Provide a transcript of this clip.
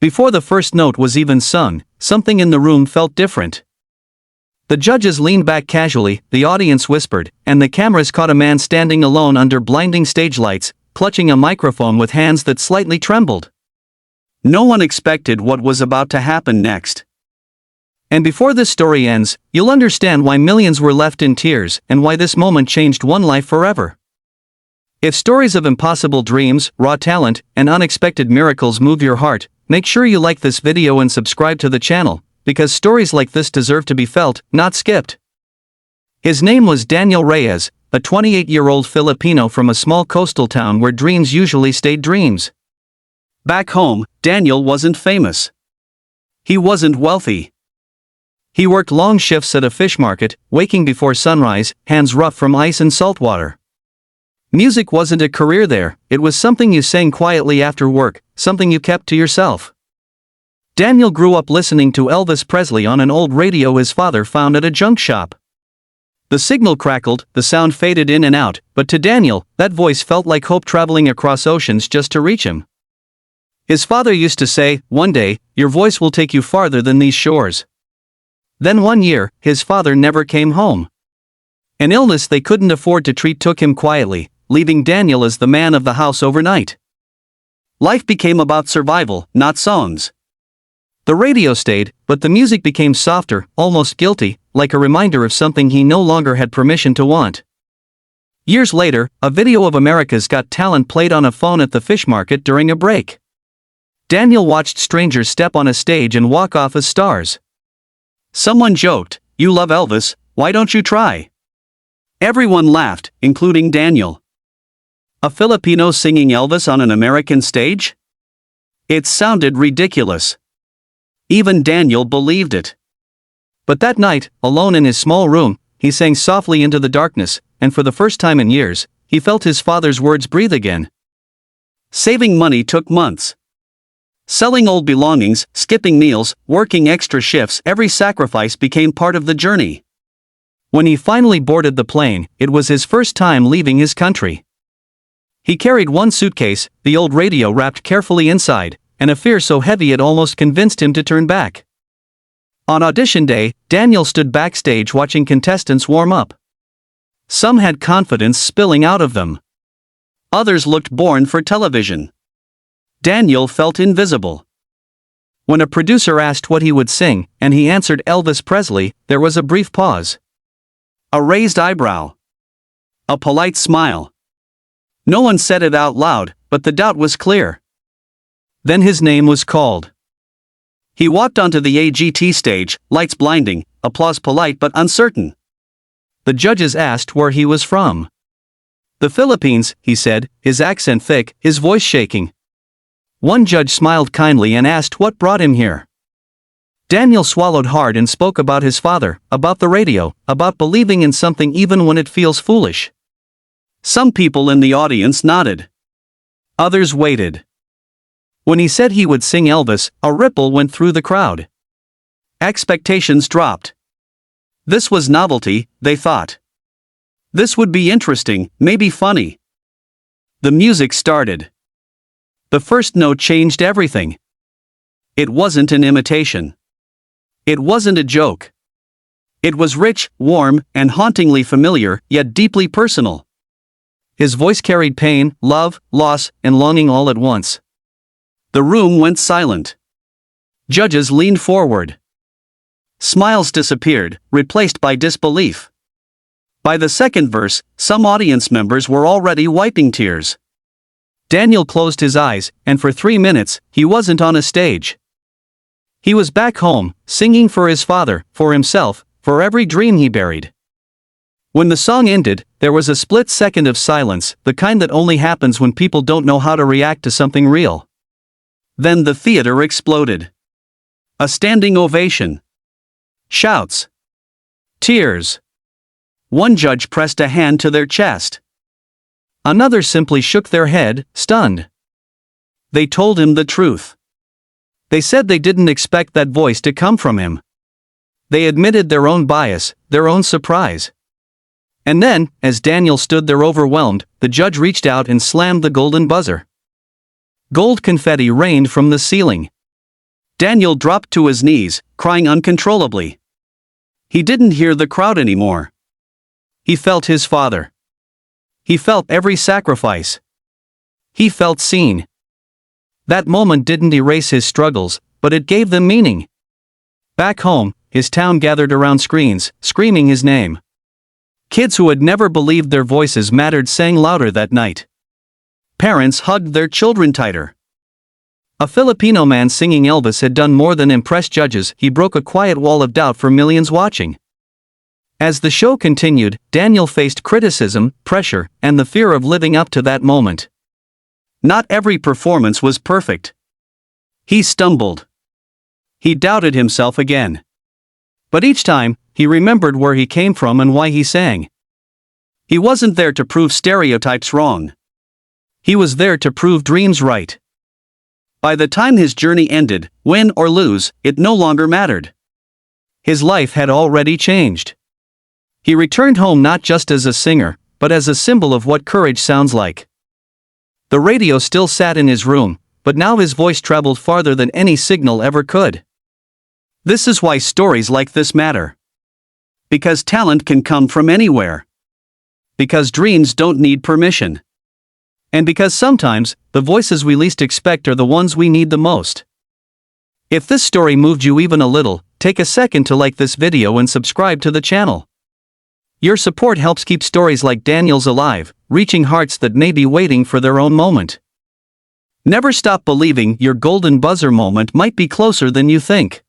Before the first note was even sung, something in the room felt different. The judges leaned back casually, the audience whispered, and the cameras caught a man standing alone under blinding stage lights, clutching a microphone with hands that slightly trembled. No one expected what was about to happen next. And before this story ends, you'll understand why millions were left in tears and why this moment changed one life forever. If stories of impossible dreams, raw talent, and unexpected miracles move your heart, make sure you like this video and subscribe to the channel, because stories like this deserve to be felt, not skipped. His name was Daniel Reyes, a 28-year-old Filipino from a small coastal town where dreams usually stayed dreams. Back home, Daniel wasn't famous. He wasn't wealthy. He worked long shifts at a fish market, waking before sunrise, hands rough from ice and salt water. Music wasn't a career there, it was something you sang quietly after work, something you kept to yourself. Daniel grew up listening to Elvis Presley on an old radio his father found at a junk shop. The signal crackled, the sound faded in and out, but to Daniel, that voice felt like hope traveling across oceans just to reach him. His father used to say, "One day, your voice will take you farther than these shores." Then one year, his father never came home. An illness they couldn't afford to treat took him quietly, leaving Daniel as the man of the house overnight. Life became about survival, not songs. The radio stayed, but the music became softer, almost guilty, like a reminder of something he no longer had permission to want. Years later, a video of America's Got Talent played on a phone at the fish market during a break. Daniel watched strangers step on a stage and walk off as stars. Someone joked, "You love Elvis, why don't you try?" Everyone laughed, including Daniel. A Filipino singing Elvis on an American stage? It sounded ridiculous. Even Daniel believed it. But that night, alone in his small room, he sang softly into the darkness, and for the first time in years, he felt his father's words breathe again. Saving money took months. Selling old belongings, skipping meals, working extra shifts, every sacrifice became part of the journey. When he finally boarded the plane, it was his first time leaving his country. He carried one suitcase, the old radio wrapped carefully inside, and a fear so heavy it almost convinced him to turn back. On audition day, Daniel stood backstage watching contestants warm up. Some had confidence spilling out of them. Others looked born for television. Daniel felt invisible. When a producer asked what he would sing, and he answered Elvis Presley, there was a brief pause. A raised eyebrow. A polite smile. No one said it out loud, but the doubt was clear. Then his name was called. He walked onto the AGT stage, lights blinding, applause polite but uncertain. The judges asked where he was from. "The Philippines," he said, his accent thick, his voice shaking. One judge smiled kindly and asked what brought him here. Daniel swallowed hard and spoke about his father, about the radio, about believing in something even when it feels foolish. Some people in the audience nodded. Others waited. When he said he would sing Elvis, a ripple went through the crowd. Expectations dropped. This was novelty, they thought. This would be interesting, maybe funny. The music started. The first note changed everything. It wasn't an imitation. It wasn't a joke. It was rich, warm, and hauntingly familiar, yet deeply personal. His voice carried pain, love, loss, and longing all at once. The room went silent. Judges leaned forward. Smiles disappeared, replaced by disbelief. By the second verse, some audience members were already wiping tears. Daniel closed his eyes, and for 3 minutes, he wasn't on a stage. He was back home, singing for his father, for himself, for every dream he buried. When the song ended, there was a split second of silence, the kind that only happens when people don't know how to react to something real. Then the theater exploded. A standing ovation. Shouts. Tears. One judge pressed a hand to their chest. Another simply shook their head, stunned. They told him the truth. They said they didn't expect that voice to come from him. They admitted their own bias, their own surprise. And then, as Daniel stood there overwhelmed, the judge reached out and slammed the golden buzzer. Gold confetti rained from the ceiling. Daniel dropped to his knees, crying uncontrollably. He didn't hear the crowd anymore. He felt his father. He felt every sacrifice. He felt seen. That moment didn't erase his struggles, but it gave them meaning. Back home, his town gathered around screens, screaming his name. Kids who had never believed their voices mattered sang louder that night. Parents hugged their children tighter. A Filipino man singing Elvis had done more than impress judges, he broke a quiet wall of doubt for millions watching. As the show continued, Daniel faced criticism, pressure, and the fear of living up to that moment. Not every performance was perfect. He stumbled. He doubted himself again. But each time, he remembered where he came from and why he sang. He wasn't there to prove stereotypes wrong. He was there to prove dreams right. By the time his journey ended, win or lose, it no longer mattered. His life had already changed. He returned home not just as a singer, but as a symbol of what courage sounds like. The radio still sat in his room, but now his voice traveled farther than any signal ever could. This is why stories like this matter. Because talent can come from anywhere. Because dreams don't need permission. And because sometimes, the voices we least expect are the ones we need the most. If this story moved you even a little, take a second to like this video and subscribe to the channel. Your support helps keep stories like Daniel's alive, reaching hearts that may be waiting for their own moment. Never stop believing your golden buzzer moment might be closer than you think.